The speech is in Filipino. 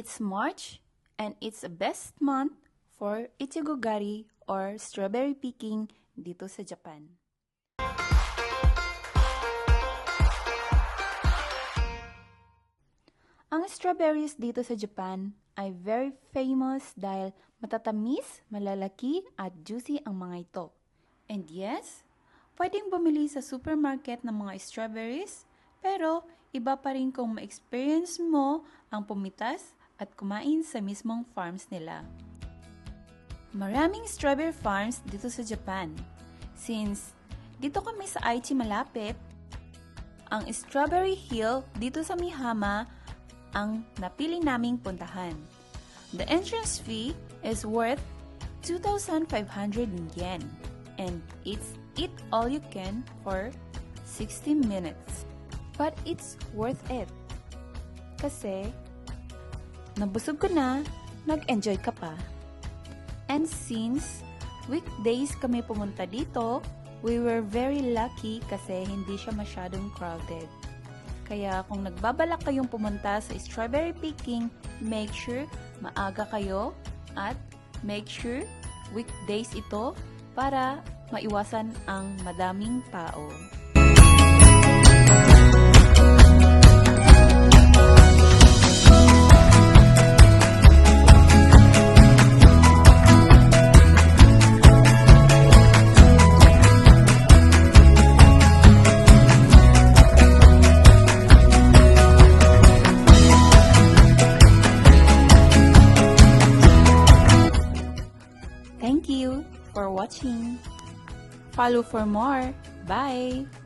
It's March, and it's the best month for ichigogari or strawberry picking dito sa Japan. Ang strawberries dito sa Japan ay very famous dahil matatamis, malalaki at juicy ang mga ito. And yes, pwedeng bumili sa supermarket ng mga strawberries, pero iba pa rin kung ma-experience mo ang pumitas at kumain sa mismong farms nila. Maraming strawberry farms dito sa Japan. Since dito kami sa Aichi malapit, ang Strawberry Hill dito sa Mihama ang napili naming puntahan. The entrance fee is worth 2,500 yen and it's eat all you can for 60 minutes. But it's worth it. Kasi nabusog ko na, nag-enjoy ka pa. And since weekdays kami pumunta dito, we were very lucky kasi hindi siya masyadong crowded. Kaya kung nagbabalak kayong pumunta sa strawberry picking, make sure maaga kayo at make sure weekdays ito para maiwasan ang madaming tao. Thank you for watching. Follow for more. Bye!